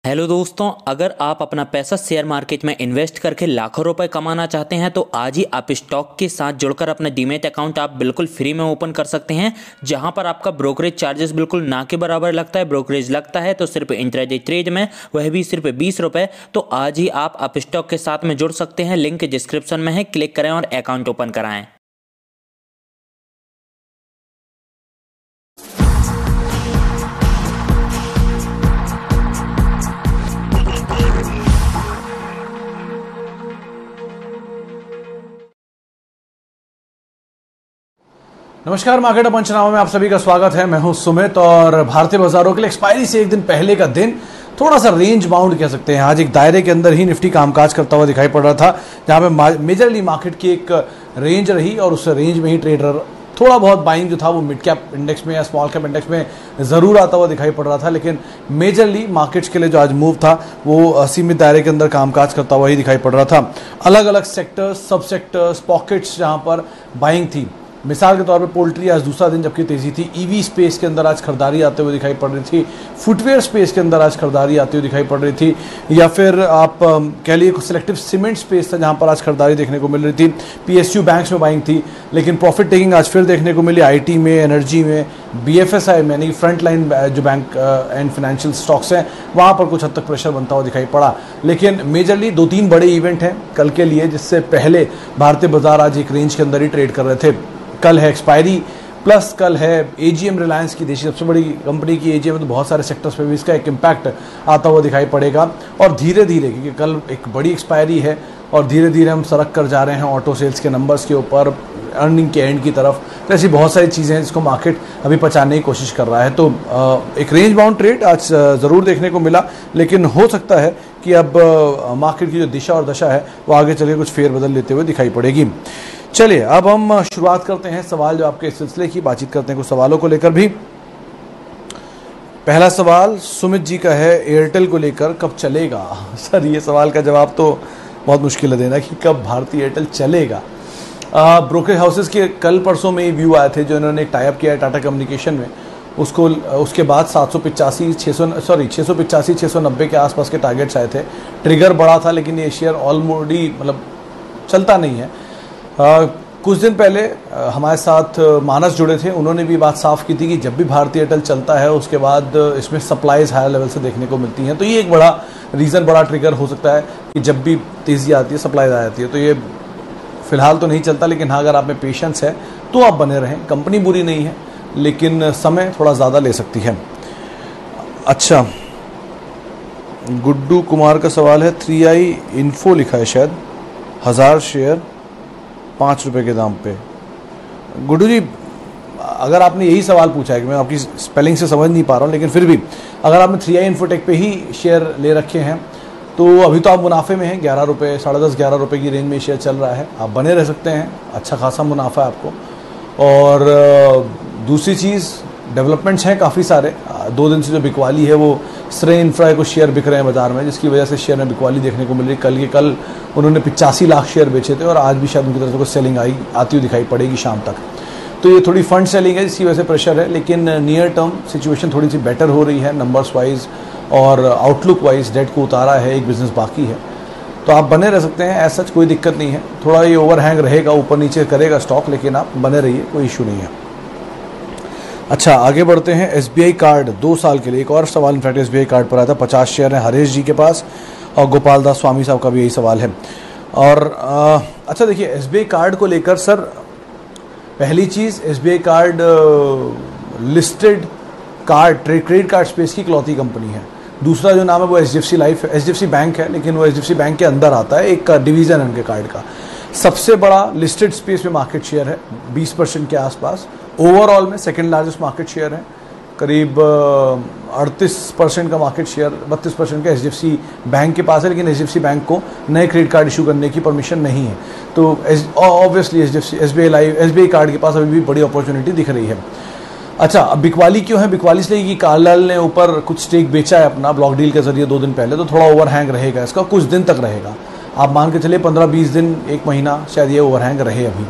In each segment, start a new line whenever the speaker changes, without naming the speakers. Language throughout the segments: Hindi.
हेलो दोस्तों, अगर आप अपना पैसा शेयर मार्केट में इन्वेस्ट करके लाखों रुपए कमाना चाहते हैं तो आज ही आप स्टॉक के साथ जुड़कर अपना डीमैट अकाउंट आप बिल्कुल फ्री में ओपन कर सकते हैं, जहां पर आपका ब्रोकरेज चार्जेस बिल्कुल ना के बराबर लगता है। ब्रोकरेज लगता है तो सिर्फ इंट्राडे ट्रेड में, वह भी सिर्फ 20 रुपये। तो आज ही आप स्टॉक के साथ में जुड़ सकते हैं, लिंक डिस्क्रिप्शन में है, क्लिक करें और अकाउंट ओपन कराएं।
नमस्कार, मार्केट पंचनामा में आप सभी का स्वागत है। मैं हूं सुमित और भारतीय बाजारों के लिए एक्सपायरी से एक दिन पहले का दिन थोड़ा सा रेंज बाउंड कह सकते हैं। आज एक दायरे के अंदर ही निफ्टी कामकाज करता हुआ दिखाई पड़ रहा था, जहां पे मेजरली मार्केट की एक रेंज रही और उस रेंज में ही ट्रेडर थोड़ा बहुत बाइंग जो था वो मिड कैप इंडेक्स में या स्मॉल कैप इंडेक्स में जरूर आता हुआ दिखाई पड़ रहा था, लेकिन मेजरली मार्केट्स के लिए जो आज मूव था वो सीमित दायरे के अंदर कामकाज करता हुआ ही दिखाई पड़ रहा था। अलग अलग सेक्टर्स, सब सेक्टर्स, पॉकेट्स जहां पर बाइंग थी। मिसाल के तौर पे पोल्ट्री आज दूसरा दिन जबकि तेजी थी। ईवी स्पेस के अंदर आज खरीदारी आते हुए दिखाई पड़ रही थी। फुटवेयर स्पेस के अंदर आज खरीदारी आती हुई दिखाई पड़ रही थी, या फिर आप कह लीजिए सिलेक्टिव सीमेंट स्पेस था जहां पर आज खरीदारी देखने को मिल रही थी। पीएसयू बैंक्स में बाइंग थी, लेकिन प्रॉफिट टेकिंग आज फिर देखने को मिली आईटी में, एनर्जी में, बीएफएसआई में, यानी फ्रंट लाइन जो बैंक एंड फाइनेंशियल स्टॉक्स हैं वहां पर कुछ हद तक प्रेशर बनता हुआ दिखाई पड़ा। लेकिन मेजरली 2-3 बड़े इवेंट हैं कल के लिए, जिससे पहले भारतीय बाजार आज एक रेंज के अंदर ही ट्रेड कर रहे थे। कल है एक्सपायरी, प्लस कल है एजीएम, रिलायंस की देश की सबसे बड़ी कंपनी की एजीएम, तो बहुत सारे सेक्टर्स पे भी इसका एक इम्पैक्ट आता हुआ दिखाई पड़ेगा। और धीरे धीरे, क्योंकि कल एक बड़ी एक्सपायरी है और धीरे धीरे हम सरक कर जा रहे हैं ऑटो सेल्स के नंबर्स के ऊपर, अर्निंग के एंड की तरफ, तो ऐसी बहुत सारी चीज़ें हैं जिसको मार्केट अभी पहचानने की कोशिश कर रहा है। तो एक रेंज बाउंड ट्रेड आज ज़रूर देखने को मिला, लेकिन हो सकता है कि अब मार्केट की जो दिशा और दशा है वो आगे चल कुछ फेरबदल लेते हुए दिखाई पड़ेगी। चलिए अब हम शुरुआत करते हैं सवाल जो आपके सिलसिले की, बातचीत करते हैं कुछ सवालों को लेकर भी। पहला सवाल सुमित जी का है, एयरटेल को लेकर कब चलेगा? सर, ये सवाल का जवाब तो बहुत मुश्किल है देना कि कब भारतीय एयरटेल चलेगा। ब्रोकरेज हाउसेस के कल परसों में व्यू आए थे जो इन्होंने एक टाइप किया है टाटा कम्युनिकेशन में, उसके बाद 685-690 के आसपास के टारगेट्स आए थे। ट्रिगर बड़ा था, लेकिन ये शेयर ऑलमोडी मतलब चलता नहीं है। कुछ दिन पहले हमारे साथ मानस जुड़े थे, उन्होंने भी बात साफ की थी कि जब भी भारतीय एयरटेल चलता है उसके बाद इसमें सप्लाईज हायर लेवल से देखने को मिलती हैं। तो ये एक बड़ा रीज़न, बड़ा ट्रिगर हो सकता है कि जब भी तेज़ी आती है सप्लाईज आ जाती है। तो ये फिलहाल तो नहीं चलता, लेकिन हाँ, अगर आप में पेशेंस है तो आप बने रहें। कंपनी बुरी नहीं है, लेकिन समय थोड़ा ज़्यादा ले सकती है। अच्छा, गुड्डू कुमार का सवाल है, 3i इन्फो लिखा है शायद, 1000 शेयर 5 रुपये के दाम पे। गुड्डू जी, अगर आपने यही सवाल पूछा है कि मैं आपकी स्पेलिंग से समझ नहीं पा रहा हूँ, लेकिन फिर भी अगर आपने 3i इन्फोटेक पे ही शेयर ले रखे हैं तो अभी तो आप मुनाफे में हैं। 11 रुपये, 10.5-11 रुपये की रेंज में शेयर चल रहा है, आप बने रह सकते हैं। अच्छा खासा मुनाफा है आपको। और दूसरी चीज़, डेवलपमेंट्स हैं काफ़ी सारे। 2 दिन से जो बिकवाली है वो श्रेय इंफ्रा को शेयर बिक रहे हैं बाजार में, जिसकी वजह से शेयर में बिकवाली देखने को मिल रही। कल उन्होंने 85 लाख शेयर बेचे थे और आज भी शायद उनकी तरफ से कुछ सेलिंग आती हुई दिखाई पड़ेगी शाम तक। तो ये थोड़ी फंड सेलिंग है जिसकी वजह से प्रेशर है, लेकिन नियर टर्म सिचुएशन थोड़ी सी बेटर हो रही है नंबर्स वाइज और आउटलुक वाइज। डेट को उतारा है, एक बिजनेस बाकी है, तो आप बने रह सकते हैं। ऐसा कोई दिक्कत नहीं है। थोड़ा ये ओवरहैंग रहेगा, ऊपर नीचे करेगा स्टॉक, लेकिन आप बने रहिए, कोई इशू नहीं है। अच्छा, आगे बढ़ते हैं। एसबीआई कार्ड 2 साल के लिए, एक और सवाल इनफैक्ट एसबीआई कार्ड पर आया था। 50 शेयर हैं हरीश जी के पास और गोपाल दास स्वामी साहब का भी यही सवाल है। और अच्छा देखिए, एसबीआई कार्ड को लेकर सर, पहली चीज़, SBI card listed card credit card space की इकलौती कंपनी है। दूसरा जो नाम है वो एचडीएफसी लाइफ है, एचडीएफसी बैंक है, लेकिन वो एचडीएफसी बैंक के अंदर आता है, एक डिवीज़न है उनके कार्ड का। सबसे बड़ा लिस्टेड स्पेस में मार्केट शेयर है 20% के आसपास। ओवरऑल में सेकंड लार्जेस्ट मार्केट शेयर है, करीब 38% का मार्केट शेयर, 32% का एचडीएफसी बैंक के पास है, लेकिन एचडीएफसी बैंक को नए क्रेडिट कार्ड इशू करने की परमिशन नहीं है। तो ऑब्वियसली एसबीआई कार्ड के पास अभी भी बड़ी अपॉर्चुनिटी दिख रही है। अच्छा, अब बिकवाली क्यों है? बिकवाली इसलिए कि कार्लाइल ने ऊपर कुछ स्टेक बेचा है अपना ब्लॉक डील के जरिए 2 दिन पहले, तो थोड़ा ओवरहैंग रहेगा इसका, कुछ दिन तक रहेगा। आप मान के चलिए 15-20 दिन, 1 महीना शायद ये ओवरहैंग रहे अभी।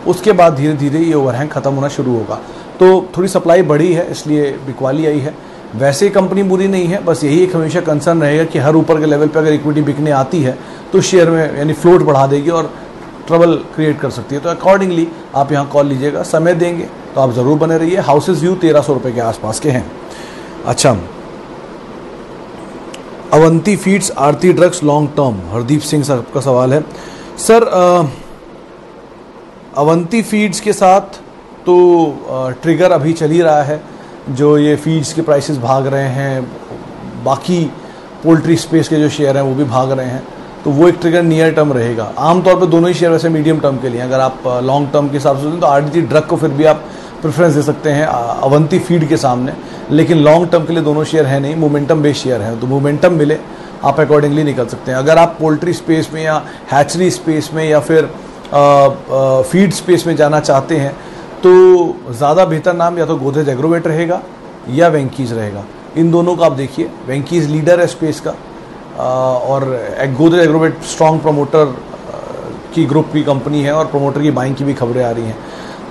उसके बाद धीरे धीरे ये ओवरहैंग खत्म होना शुरू होगा। तो थोड़ी सप्लाई बढ़ी है, इसलिए बिकवाली आई है, वैसे कंपनी बुरी नहीं है, बस यही एक हमेशा कंसर्न रहेगा कि हर ऊपर के लेवल पे अगर इक्विटी बिकने आती है तो शेयर में यानी फ्लोट बढ़ा देगी और ट्रबल क्रिएट कर सकती है। तो अकॉर्डिंगली आप यहाँ कॉल लीजिएगा, समय देंगे तो आप ज़रूर बने रहिए। हाउसेस व्यू 1300 रुपये के आसपास के हैं। अच्छा, Avanti feeds Aarti drugs long term, Hardeep Singh साहब का सवाल है। सर अवंती फीड्स के साथ तो ट्रिगर अभी चल ही रहा है, जो ये फीड्स के प्राइसेस भाग रहे हैं, बाकी पोल्ट्री स्पेस के जो शेयर हैं वो भी भाग रहे हैं, तो वो एक ट्रिगर नियर टर्म रहेगा। आमतौर पे दोनों ही शेयर वैसे मीडियम टर्म के लिए, अगर आप लॉन्ग टर्म के हिसाब से सोचें तो आरडीटी ड्रग को फिर भी आप प्रेफरेंस दे सकते हैं अवंती फीड के सामने, लेकिन लॉन्ग टर्म के लिए दोनों शेयर है नहीं, मोमेंटम बेस्ड शेयर है, तो मोमेंटम मिले आप अकॉर्डिंगली निकल सकते हैं। अगर आप पोल्ट्री स्पेस में या हैचरी स्पेस में या फिर फीड स्पेस में जाना चाहते हैं तो ज़्यादा बेहतर नाम या तो गोदरेज एग्रोवेट रहेगा या वेंकीज रहेगा। इन दोनों का आप देखिए, वेंकीज लीडर है स्पेस का और गोदरेज एग्रोवेट स्ट्रॉन्ग प्रमोटर की ग्रुप की कंपनी है और प्रमोटर की बाइंग की भी खबरें आ रही हैं,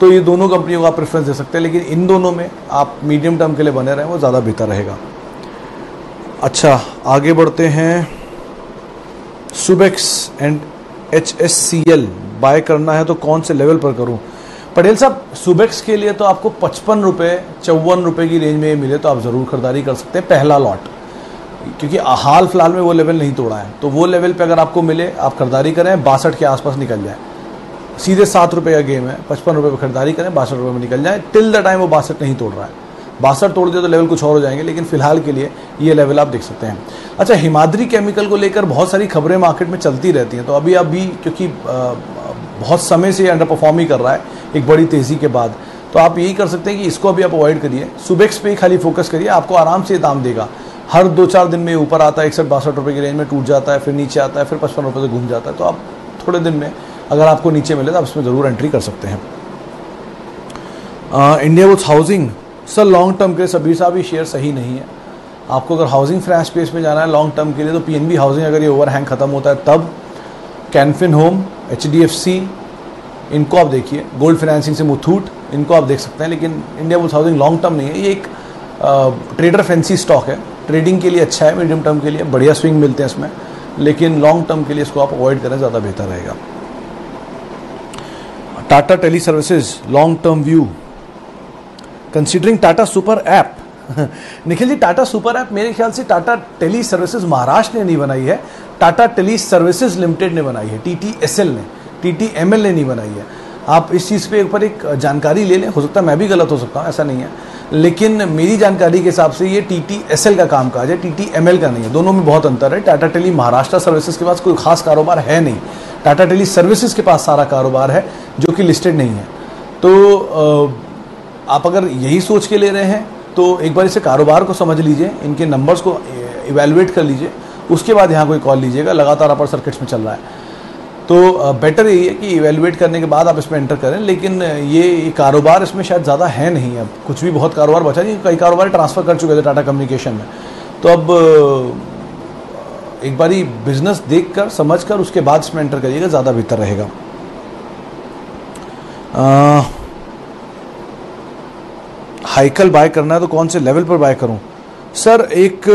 तो ये दोनों कंपनियों को आप प्रेफरेंस दे सकते हैं, लेकिन इन दोनों में आप मीडियम टर्म के लिए बने रहें, वो ज़्यादा बेहतर रहेगा। अच्छा, आगे बढ़ते हैं। सुबेक्स एंड HSCL बाय करना है तो कौन से लेवल पर करूं? पटेल साहब, सुबेक्स के लिए तो आपको 55 रुपये 54 रुपये की रेंज में मिले तो आप ज़रूर खरीदारी कर सकते हैं पहला लॉट, क्योंकि हाल फिलहाल में वो लेवल नहीं तोड़ा है, तो वो लेवल पे अगर आपको मिले आप खरीदारी करें, 62 के आसपास निकल जाए, सीधे 7 रुपये का गेम है, 55 रुपये पर खरीदारी करें, 62 रुपये में निकल जाए, टिल द टाइम वो 62 नहीं तोड़ रहा है। 62 तोड़ दिया तो लेवल कुछ और हो जाएंगे, लेकिन फिलहाल के लिए ये लेवल आप देख सकते हैं। अच्छा, हिमाद्री केमिकल को लेकर बहुत सारी खबरें मार्केट में चलती रहती हैं, तो अभी क्योंकि बहुत समय से अंडर परफॉर्म ही कर रहा है एक बड़ी तेज़ी के बाद, तो आप यही कर सकते हैं कि इसको अभी आप अवॉइड करिए, सुबेक्स पे ही खाली फोकस करिए, आपको आराम से दाम देगा। हर 2-4 दिन में ऊपर आता है, 61-62 रुपये की रेंज में टूट जाता है, फिर नीचे आता है, फिर 55 रुपये से घूम जाता है, तो आप थोड़े दिन में अगर आपको नीचे मिले तो आप इसमें ज़रूर एंट्री कर सकते हैं। Indiabulls housing, sir long term के लिए सबीर साहब ये शेयर सही नहीं है। आपको अगर हाउसिंग फाइनेंस स्पेस में जाना है लॉन्ग टर्म के लिए तो PNB हाउसिंग, अगर ये ओवरहैंग खत्म होता है तब, कैनफिन होम, HDFC, इनको आप देखिए, गोल्ड फाइनेंसिंग से मुथूट, इनको आप देख सकते हैं, लेकिन इंडियाबुल्स हाउसिंग लॉन्ग टर्म नहीं है, ये एक ट्रेडर फैंसी स्टॉक है, ट्रेडिंग के लिए अच्छा है, मीडियम टर्म के लिए बढ़िया स्विंग मिलते हैं इसमें, लेकिन लॉन्ग टर्म के लिए इसको आप अवॉइड करें, ज़्यादा बेहतर रहेगा। Tata tele services long term view, considering Tata super app. Nikhil ji, Tata super app मेरे ख्याल से टाटा टेली सर्विसेज महाराष्ट्र ने नहीं बनाई है, टाटा टेली सर्विसेज लिमिटेड ने बनाई है, TTSL ने, TTML ने नहीं बनाई है। आप इस चीज़ पे ऊपर एक जानकारी ले लें, हो सकता है मैं भी गलत हो सकता हूँ, ऐसा नहीं है, लेकिन मेरी जानकारी के हिसाब से ये TTSL का काम काज है, TTML का नहीं है, दोनों में बहुत अंतर है। टाटा टेली महाराष्ट्र सर्विसेज के पास कोई खास कारोबार है नहीं, टाटा टेली सर्विसेज के पास सारा कारोबार है जो कि लिस्टेड नहीं है। तो आप अगर यही सोच के ले रहे हैं तो एक बार इसे कारोबार को समझ लीजिए, इनके नंबर्स को इवेलुएट कर लीजिए, उसके बाद यहाँ कोई कॉल लीजिएगा। लगातार अपर सर्किट्स में चल रहा है तो बेटर यही है कि इवेलुएट करने के बाद आप इसमें एंटर करें, लेकिन ये कारोबार इसमें शायद ज़्यादा है नहीं, अब कुछ भी बहुत कारोबार बचा नहीं, कई कारोबार ट्रांसफ़र कर चुके थे टाटा कम्युनिकेशन में, तो अब एक बारी बिजनेस देख कर समझ कर उसके बाद इसमें एंटर करिएगा, ज़्यादा बेहतर रहेगा। हाइकल बाय करना है तो कौन से लेवल पर बाय करूं? सर एक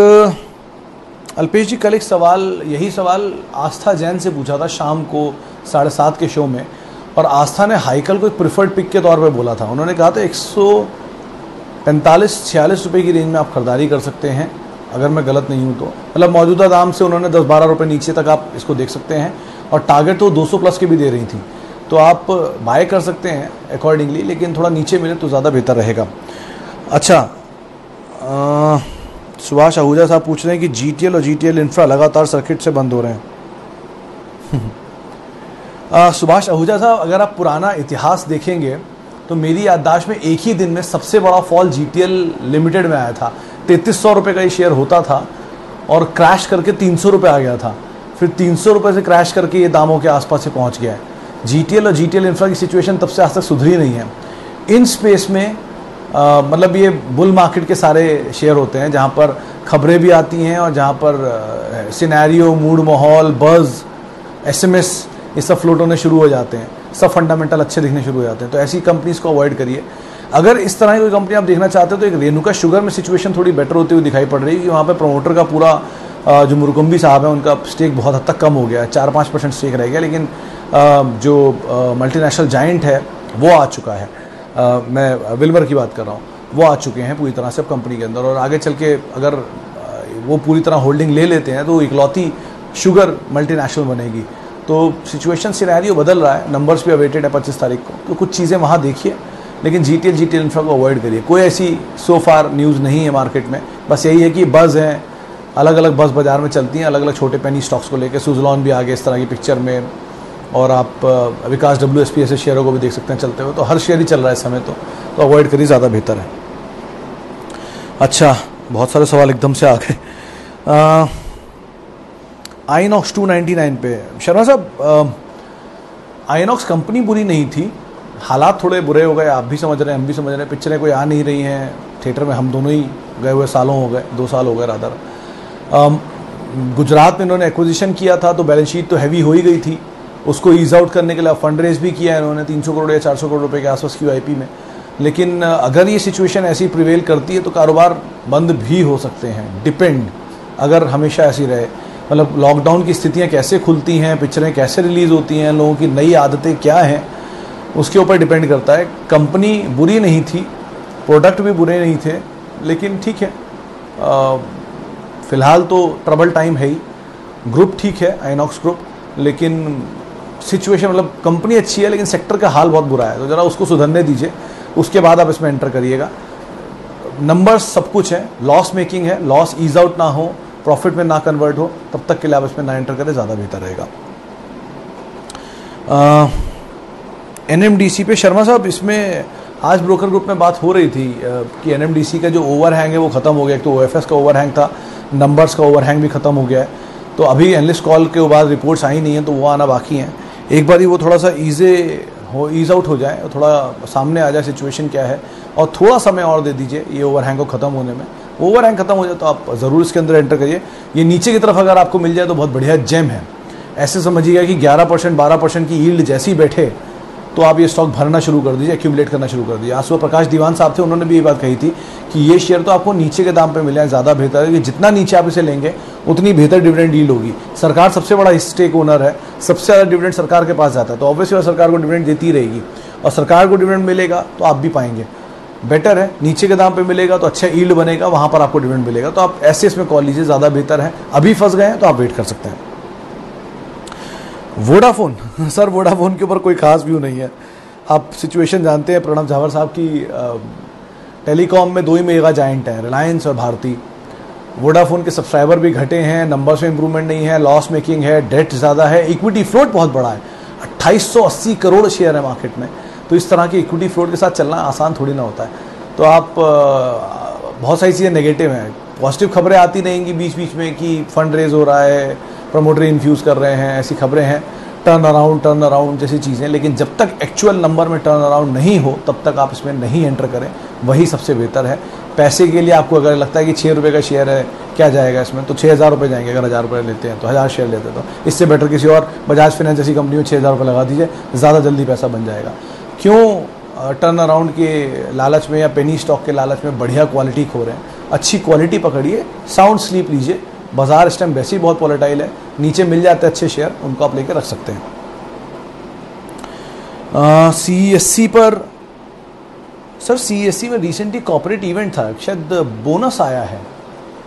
अल्पेश जी, कल एक सवाल, यही सवाल आस्था जैन से पूछा था शाम को 7:30 के शो में, और आस्था ने हाइकल को एक प्रिफर्ड पिक के तौर पे बोला था। उन्होंने कहा था 145-46 रुपये की रेंज में आप खरीदारी कर सकते हैं, अगर मैं गलत नहीं हूँ तो, मतलब मौजूदा दाम से उन्होंने 10-12 रुपये नीचे तक आप इसको देख सकते हैं, और टारगेट तो 200 प्लस के भी दे रही थी, तो आप बाय कर सकते हैं अकॉर्डिंगली, लेकिन थोड़ा नीचे मिले तो ज़्यादा बेहतर रहेगा। अच्छा, सुभाष आहूजा साहब पूछ रहे हैं कि GTL और GTL इंफ्रा लगातार सर्किट से बंद हो रहे हैं। सुभाष आहूजा साहब, अगर आप पुराना इतिहास देखेंगे तो मेरी याददाश्त में एक ही दिन में सबसे बड़ा फॉल GTL लिमिटेड में आया था। 3300 रुपये का ये शेयर होता था और क्रैश करके 300 रुपये आ गया था, फिर 300 रुपये से क्रैश करके ये दामों के आसपास से पहुंच गया है। GTL और GTL इंफ्रा की सिचुएशन तब से आज तक सुधरी नहीं है। इन स्पेस में मतलब ये बुल मार्केट के सारे शेयर होते हैं जहाँ पर खबरें भी आती हैं और जहाँ पर सिनेरियो, मूड, माहौल, बज़, SMS ये सब फ्लोट होने शुरू हो जाते हैं, सब फंडामेंटल अच्छे दिखने शुरू हो जाते हैं, तो ऐसी कंपनीज को अवॉइड करिए। अगर इस तरह की कोई कंपनी आप देखना चाहते हो तो एक रेणुका शुगर में सिचुएशन थोड़ी बेटर होती हुई दिखाई पड़ रही है कि वहाँ पे प्रमोटर का पूरा जो मुरुकुम्बी साहब है उनका स्टेक बहुत हद तक कम हो गया है, 4-5% स्टेक रह गया, लेकिन जो मल्टीनेशनल जायंट है वो आ चुका है। मैं विल्मर की बात कर रहा हूँ, वो आ चुके हैं पूरी तरह से अब कंपनी के अंदर, और आगे चल के अगर वो पूरी तरह होल्डिंग ले लेते हैं तो इकलौती शुगर मल्टीनेशनल बनेगी। तो सिचुएशन सिनेरियो बदल रहा है, नंबर्स भी अवेटेड है 25 तारीख को, तो कुछ चीज़ें वहाँ देखिए, लेकिन जीटीएल इंफ्रा को अवॉइड करिए। कोई ऐसी सो फार न्यूज़ नहीं है मार्केट में, बस यही है कि बज़ हैं, अलग अलग बज़ बाजार में चलती हैं, अलग अलग छोटे पेनी स्टॉक्स को लेकर। सुजलॉन भी आगे इस तरह की पिक्चर में, और आप विकास WSP ऐसे शेयरों को भी देख सकते हैं चलते हुए। तो हर शेयर ही चल रहा है इस समय, तो अवॉइड करिए, ज़्यादा बेहतर है। अच्छा, बहुत सारे सवाल एकदम से आ गए। आइनॉक्स 299 पे, शर्मा साहब, आइनॉक्स कंपनी बुरी नहीं थी, हालात थोड़े बुरे हो गए, आप भी समझ रहे हैं, हम भी समझ रहे हैं, पिक्चरें कोई आ नहीं रही हैं थिएटर में, हम दोनों ही गए हुए सालों हो गए, 2 साल हो गए रादर। गुजरात में इन्होंने एक्विजिशन किया था तो बैलेंस शीट तो हैवी हो ही गई थी, उसको ईज आउट करने के लिए फंड रेज भी किया इन्होंने 300 करोड़ या 400 करोड़ रुपए के आसपास QIP में। लेकिन अगर ये सिचुएशन ऐसी प्रिवेल करती है तो कारोबार बंद भी हो सकते हैं, डिपेंड, अगर हमेशा ऐसी रहे, मतलब लॉकडाउन की स्थितियाँ कैसे खुलती हैं, पिक्चरें कैसे रिलीज़ होती हैं, लोगों की नई आदतें क्या हैं, उसके ऊपर डिपेंड करता है। कंपनी बुरी नहीं थी, प्रोडक्ट भी बुरे नहीं थे, लेकिन ठीक है, फ़िलहाल तो ट्रबल टाइम है ही। ग्रुप ठीक है, आइनॉक्स ग्रुप, लेकिन सिचुएशन, मतलब कंपनी अच्छी है लेकिन सेक्टर का हाल बहुत बुरा है, तो ज़रा उसको सुधरने दीजिए, उसके बाद आप इसमें एंटर करिएगा। नंबर्स सब कुछ है, लॉस मेकिंग है, लॉस ईज आउट ना हो, प्रॉफिट में ना कन्वर्ट हो, तब तक के लिए आप इसमें ना एंटर करें, ज़्यादा बेहतर रहेगा। NMDC पे शर्मा साहब, इसमें आज ब्रोकर ग्रुप में बात हो रही थी कि NMDC का जो ओवरहैंग है वो ख़त्म हो गया। एक तो OFS का ओवरहैंग था, नंबर्स का ओवरहैंग भी ख़त्म हो गया है, तो अभी एनालिस्ट कॉल के बाद रिपोर्ट्स आई नहीं हैं, तो वो आना बाकी हैं। एक बार ही वो थोड़ा सा ईज आउट हो जाए, थोड़ा सामने आ जाए सिचुएशन क्या है, और थोड़ा समय और दे दीजिए ये ओवरहैंग को ख़त्म होने में। ओवरहैंग खत्म हो जाए तो आप ज़रूर इसके अंदर एंटर करिए। ये नीचे की तरफ अगर आपको मिल जाए तो बहुत बढ़िया जेम है। ऐसे समझिएगा कि 11% 12% की यील्ड जैसी बैठे तो आप ये स्टॉक भरना शुरू कर दीजिए, एक्यूमुलेट करना शुरू कर दीजिए। आज सुबह प्रकाश दीवान साहब थे, उन्होंने भी ये बात कही थी कि ये शेयर तो आपको नीचे के दाम पे मिले हैं, ज़्यादा बेहतर है कि जितना नीचे आप इसे लेंगे उतनी बेहतर डिविडेंड यील्ड होगी। सरकार सबसे बड़ा स्टेक ओनर है, सबसे ज़्यादा डिविडेंड सरकार के पास जाता है, तो ऑब्वियसली सरकार को डिविडेंड देती रहेगी, और सरकार को डिविडेंड मिलेगा तो आप भी पाएंगे। बेटर है, नीचे के दाम पे मिलेगा तो अच्छा यील्ड बनेगा, वहाँ पर आपको डिविडेंड मिलेगा, तो आप ऐसे इसमें कॉल लीजिए, ज़्यादा बेहतर है। अभी फंस गए हैं तो आप वेट कर सकते हैं। वोडाफोन, सर वोडाफोन के ऊपर कोई खास व्यू नहीं है, आप सिचुएशन जानते हैं। प्रणब झावर साहब की टेलीकॉम में 2 ही मेगा जायंट हैं, रिलायंस और भारती। वोडाफोन के सब्सक्राइबर भी घटे हैं, नंबर्स में इंप्रूवमेंट नहीं है, लॉस मेकिंग है, डेट ज़्यादा है, इक्विटी फ्लोट बहुत बड़ा है, 2880 करोड़ शेयर है मार्केट में, तो इस तरह की इक्विटी फ्लोट के साथ चलना आसान थोड़ी ना होता है। तो आप बहुत सारी चीज़ें नेगेटिव हैं, पॉजिटिव खबरें आती रहेंगी बीच बीच में कि फंड रेज हो रहा है, प्रमोटर इन्फ्यूज़ कर रहे हैं, ऐसी खबरें हैं, टर्न अराउंड जैसी चीज़ें, लेकिन जब तक एक्चुअल नंबर में टर्न अराउंड नहीं हो तब तक आप इसमें नहीं एंटर करें, वही सबसे बेहतर है। पैसे के लिए आपको अगर लगता है कि 6 रुपये का शेयर है, क्या जाएगा इसमें, तो 6000 रुपये जाएंगे। अगर 1000 रुपये लेते हैं तो 1000 शेयर लेते हैं, तो इससे बेटर किसी और बजाज फाइनेंस जैसी कंपनी में 6000 रुपये लगा दीजिए, ज़्यादा जल्दी पैसा बन जाएगा। क्यों टर्न अराउंड के लालच में या पेनी स्टॉक के लालच में बढ़िया क्वालिटी खो रहे हैं? अच्छी क्वालिटी पकड़िए, साउंड स्लीप लीजिए। बाजार इस टाइम वैसे ही बहुत वॉलेटाइल है, नीचे मिल जाते हैं अच्छे शेयर, उनको आप लेकर रख सकते हैं। CESC पर सर, CESC में रिसेंटली कॉर्पोरेट इवेंट था, शायद बोनस आया है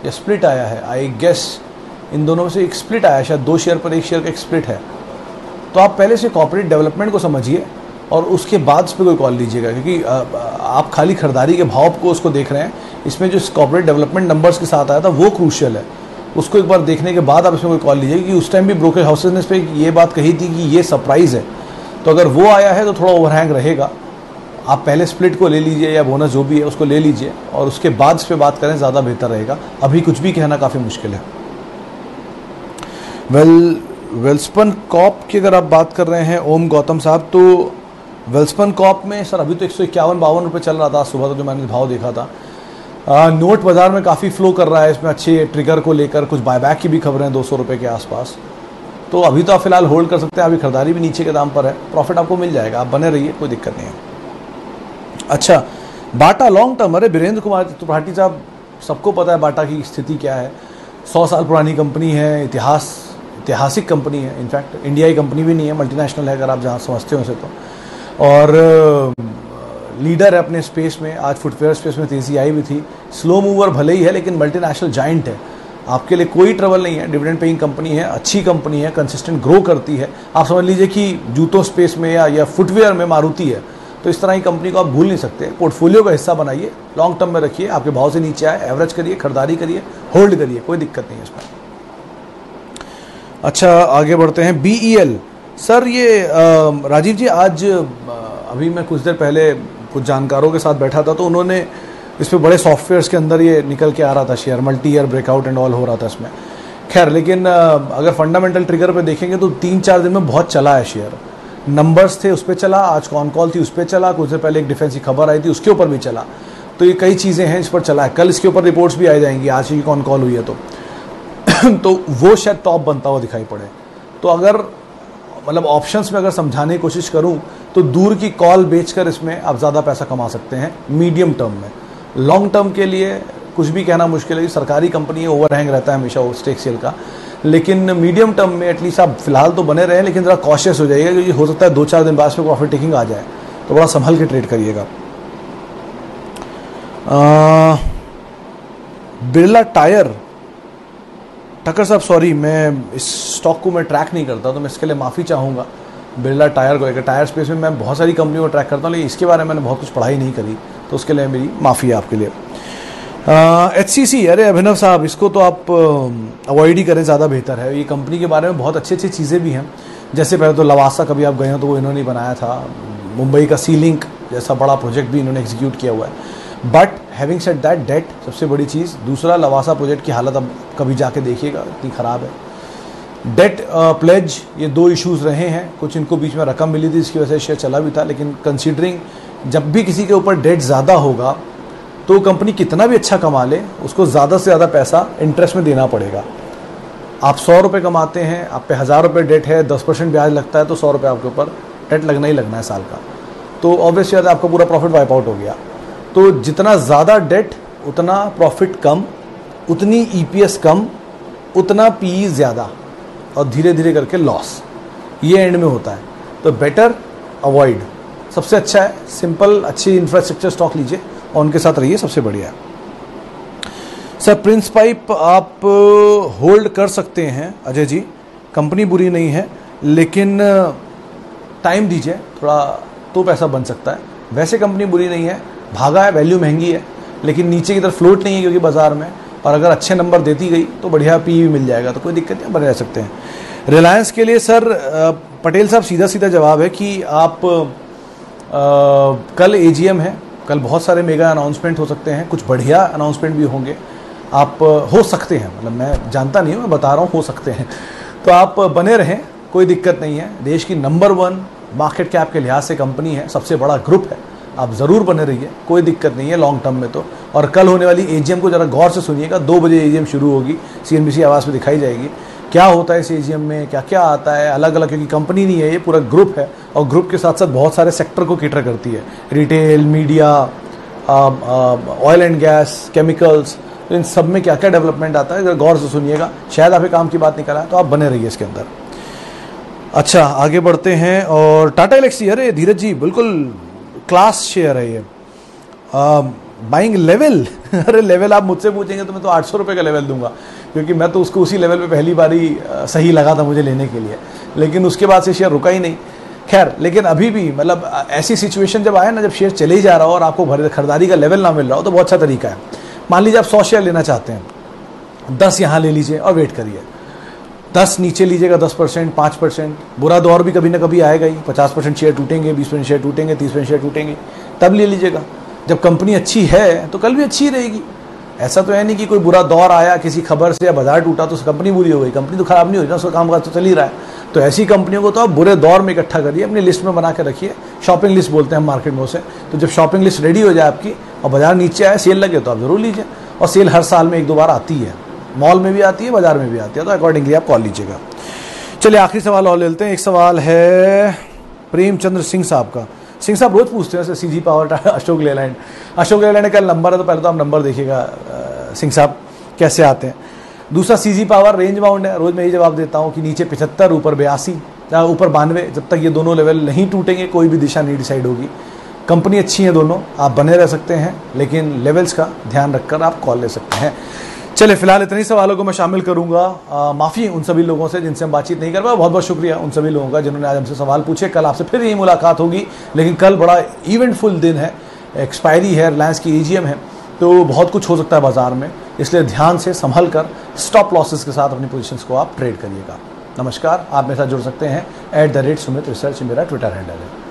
या स्प्लिट आया है, आई गेस इन दोनों में से एक स्प्लिट आया, शायद 2 शेयर पर 1 शेयर का एक स्प्लिट है। तो आप पहले से कॉर्पोरेट डेवलपमेंट को समझिए और उसके बाद इस पर कोई कॉल लीजिएगा, क्योंकि आप खाली खरीदारी के भाव को उसको देख रहे हैं, इसमें जो कॉर्पोरेट डेवलपमेंट नंबर्स के साथ आया था वो क्रूशियल है, उसको एक बार देखने के बाद आप इसमें कोई कॉल लीजिए। क्योंकि उस टाइम भी ब्रोकर हाउसेज ने इस पर ये बात कही थी कि ये सरप्राइज़ है, तो अगर वो आया है तो थोड़ा ओवरहैंग रहेगा। आप पहले स्प्लिट को ले लीजिए या बोनस जो भी है उसको ले लीजिए और उसके बाद इस पर बात करें, ज़्यादा बेहतर रहेगा। अभी कुछ भी कहना काफ़ी मुश्किल है। वेल्सपन कॉप की अगर आप बात कर रहे हैं ओम गौतम साहब, तो वेल्सपन कॉप में सर अभी तो 151-52 रुपये चल रहा था सुबह, तो जो मैंने भाव देखा था। नोट बाजार में काफ़ी फ्लो कर रहा है, इसमें अच्छे ट्रिगर को लेकर कुछ बायबैक की भी खबरें हैं 200 रुपये के आसपास। तो अभी तो आप फिलहाल होल्ड कर सकते हैं, अभी खरीदारी भी नीचे के दाम पर है, प्रॉफिट आपको मिल जाएगा, आप बने रहिए, कोई दिक्कत नहीं है। अच्छा, बाटा लॉन्ग टर्म, अरे वीरेंद्र कुमार त्रिपाठी साहब, सबको पता है बाटा की स्थिति क्या है। 100 साल पुरानी कंपनी है, ऐतिहासिक कंपनी है, इनफैक्ट इंडिया की कंपनी भी नहीं है, मल्टीनेशनल है अगर आप जहाँ समझते हो उसे तो, और लीडर है अपने स्पेस में। आज फुटवेयर स्पेस में तेजी आई भी थी, स्लो मूवर भले ही है लेकिन मल्टीनेशनल जाइंट है, आपके लिए कोई ट्रबल नहीं है। डिविडेंड पेइंग कंपनी है, अच्छी कंपनी है, कंसिस्टेंट ग्रो करती है। आप समझ लीजिए कि जूतों स्पेस में या फुटवेयर में मारुति है, तो इस तरह की कंपनी को आप भूल नहीं सकते। पोर्टफोलियो का हिस्सा बनाइए, लॉन्ग टर्म में रखिए, आपके भाव से नीचे आए एवरेज करिए, खरीदारी करिए, होल्ड करिए, कोई दिक्कत नहीं है इसमें। अच्छा आगे बढ़ते हैं। BEL सर, ये राजीव जी, आज अभी मैं कुछ देर पहले कुछ जानकारों के साथ बैठा था तो उन्होंने इस पे बड़े सॉफ्टवेयर्स के अंदर ये निकल के आ रहा था share, multi year breakout and all हो रहा था इसमें। खैर, लेकिन अगर फंडामेंटल ट्रिगर पे देखेंगे तो 3-4 दिन में बहुत चला है शेयर। नंबर्स थे उस पर चला, आज कॉन कॉल थी उस पर चला, कुछ देर पहले एक डिफेंस की खबर आई थी उसके ऊपर भी चला। तो ये कई चीज़ें हैं इस पर चला है। कल इसके ऊपर रिपोर्ट्स भी आ जाएंगी, आज की कॉन कॉल हुई है तो वो शायद टॉप बनता हुआ दिखाई पड़े। तो अगर मतलब ऑप्शंस में अगर समझाने की कोशिश करूं तो दूर की कॉल बेचकर इसमें आप ज़्यादा पैसा कमा सकते हैं मीडियम टर्म में। लॉन्ग टर्म के लिए कुछ भी कहना मुश्किल है, सरकारी कंपनी है, ओवरहैंग रहता है हमेशा वो स्टेक सेल का। लेकिन मीडियम टर्म में एटलीस्ट आप फिलहाल तो बने रहें, लेकिन ज़रा कॉशियस हो जाइएगा क्योंकि हो सकता है 2-4 दिन बाद में प्रॉफिट टेकिंग आ जाए, तो बड़ा संभल के ट्रेड करिएगा। बिरला टायर, ठक्कर साहब सॉरी, मैं इस स्टॉक को मैं ट्रैक नहीं करता तो मैं इसके लिए माफ़ी चाहूँगा। बिरला टायर को लेकर, टायर स्पेस में मैं बहुत सारी कंपनियों को ट्रैक करता हूँ लेकिन इसके बारे में मैंने बहुत कुछ पढ़ाई नहीं करी, तो उसके लिए मेरी माफ़ी है आपके लिए। HCC, अरे अभिनव साहब, इसको तो आप अवॉइड ही करें, ज़्यादा बेहतर है। ये कंपनी के बारे में बहुत अच्छी अच्छी चीज़ें भी हैं। जैसे पहले तो लवासा, कभी आप गए हो तो वो इन्होंने बनाया था। मुंबई का सी लिंक जैसा बड़ा प्रोजेक्ट भी इन्होंने एग्जीक्यूट किया हुआ है। But having said that, date सबसे बड़ी चीज़। दूसरा, लवासा प्रोजेक्ट की हालत अब कभी जाके देखिएगा, इतनी ख़राब है। डेट प्लेज, ये 2 इश्यूज़ रहे हैं। कुछ इनको बीच में रकम मिली थी, इसकी वजह से शेयर चला भी था, लेकिन कंसीडरिंग जब भी किसी के ऊपर डेट ज़्यादा होगा तो कंपनी कितना भी अच्छा कमा ले, उसको ज़्यादा से ज़्यादा पैसा इंटरेस्ट में देना पड़ेगा। आप 100 रुपये कमाते हैं, आप पे 1000 रुपये डेट है, 10% ब्याज लगता है, तो 100 रुपये आपके ऊपर डेट लगना ही लगना है साल का। तो ऑब्वियसली आपका पूरा प्रॉफिट वाइप आउट हो गया। तो जितना ज़्यादा डेट उतना प्रॉफिट कम, उतनी EPS कम, उतना PE ज़्यादा, और धीरे धीरे करके लॉस, ये एंड में होता है। तो बेटर अवॉइड, सबसे अच्छा है सिंपल अच्छी इंफ्रास्ट्रक्चर स्टॉक लीजिए और उनके साथ रहिए, सबसे बढ़िया है। सर, प्रिंस पाइप आप होल्ड कर सकते हैं अजय जी, कंपनी बुरी नहीं है लेकिन टाइम दीजिए थोड़ा तो पैसा बन सकता है। वैसे कंपनी बुरी नहीं है, भागा है, वैल्यू महंगी है, लेकिन नीचे की तरफ फ्लोट नहीं है क्योंकि बाजार में, और अगर अच्छे नंबर देती गई तो बढ़िया PE भी मिल जाएगा, तो कोई दिक्कत नहीं, बने रह सकते हैं। रिलायंस के लिए सर पटेल साहब सीधा सीधा जवाब है कि आप कल AGM है, कल बहुत सारे मेगा अनाउंसमेंट हो सकते हैं, कुछ बढ़िया अनाउंसमेंट भी होंगे। आप हो सकते हैं, मतलब मैं जानता नहीं हूँ, मैं बता रहा हूँ हो सकते हैं, तो आप बने रहें, कोई दिक्कत नहीं है। देश की नंबर 1 मार्केट कैप के लिहाज से कंपनी है, सबसे बड़ा ग्रुप है, आप ज़रूर बने रहिए, कोई दिक्कत नहीं है लॉन्ग टर्म में तो। और कल होने वाली AGM को ज़रा गौर से सुनिएगा, 2 बजे AGM शुरू होगी, CNBC आवाज़ में दिखाई जाएगी क्या होता है इस AGM में, क्या क्या आता है अलग अलग, क्योंकि कंपनी नहीं है ये, पूरा ग्रुप है, और ग्रुप के साथ साथ बहुत सारे सेक्टर को कैटर करती है, retail, media, oil and gas, chemicals, तो इन सब में क्या क्या डेवलपमेंट आता है, अगर गौर से सुनिएगा, शायद आपके काम की बात निकल आए, तो आप बने रहिए इसके अंदर। अच्छा आगे बढ़ते हैं, और टाटा एलेक्सी, अरे धीरज जी बिल्कुल क्लास शेयर है ये। बाइंग लेवल अरे लेवल आप मुझसे पूछेंगे तो मैं तो 800 रुपये का लेवल दूंगा, क्योंकि मैं तो उसको उसी लेवल पे पहली बारी सही लगा था मुझे लेने के लिए, लेकिन उसके बाद से शेयर रुका ही नहीं। खैर, लेकिन अभी भी मतलब ऐसी सिचुएशन जब आए ना, जब शेयर चले ही जा रहा हो और आपको खरीदारी का लेवल ना मिल रहा हो, तो बहुत अच्छा तरीका है। मान लीजिए आप 100 शेयर लेना चाहते हैं, 10 यहाँ ले लीजिए और वेट करिए, 10 नीचे लीजिएगा, 10%, 5%, बुरा दौर भी कभी ना कभी आएगा ही, 50% शेयर टूटेंगे, 20% शेयर टूटेंगे, 30% शेयर टूटेंगे, तब ले लीजिएगा। जब कंपनी अच्छी है तो कल भी अच्छी ही रहेगी। ऐसा तो है नहीं कि कोई बुरा दौर आया किसी खबर से या बाजार टूटा तो कंपनी बुरी हो गई, कंपनी तो खराब नहीं हुई ना, उसका काम काज तो चल ही रहा है। तो ऐसी कंपनियों को तो आप बुरे दौर में इकट्ठा करिए, अपनी लिस्ट में बना के रखिए, शॉपिंग लिस्ट बोलते हैं हम मार्केट में उसे। तो जब शॉपिंग लिस्ट रेडी हो जाए आपकी और बाजार नीचे आए, सेल लगे, तो आप जरूर लीजिए। और सेल हर साल में 1-2 बार आती है, मॉल में भी आती है, बाजार में भी आती है, तो अकॉर्डिंगली आप कॉल लीजिएगा। चलिए आखिरी सवाल और ले लेते हैं। एक सवाल है प्रेमचंद्र सिंह साहब का। सिंह साहब रोज पूछते हैं सीजी पावर, अशोक लेलैंड। अशोक लेलैंड का नंबर है, तो पहले तो आप नंबर देखिएगा सिंह साहब कैसे आते हैं। दूसरा सीजी पावर रेंज बाउंड है, रोज मैं यही जवाब देता हूँ कि नीचे 75, ऊपर 82, ऊपर 92, जब तक ये दोनों लेवल नहीं टूटेंगे कोई भी दिशा नहीं डिसाइड होगी। कंपनी अच्छी है दोनों, आप बने रह सकते हैं, लेकिन लेवल्स का ध्यान रखकर आप कॉल ले सकते हैं। चलिए फिलहाल इतने ही सवालों को मैं शामिल करूंगा। माफ़ी उन सभी लोगों से जिनसे हम बातचीत नहीं कर पाए, बहुत बहुत शुक्रिया उन सभी लोगों का जिन्होंने आज हमसे सवाल पूछे। कल आपसे फिर यही मुलाकात होगी, लेकिन कल बड़ा इवेंटफुल दिन है, एक्सपायरी है, रिलायंस की एजीएम है, तो बहुत कुछ हो सकता है बाजार में, इसलिए ध्यान से संभल कर स्टॉप लॉसेस के साथ अपनी पोजीशंस को आप ट्रेड करिएगा। नमस्कार, आप मेरे साथ जुड़ सकते हैं @सुमित रिसर्च मेरा ट्विटर हैंडल है।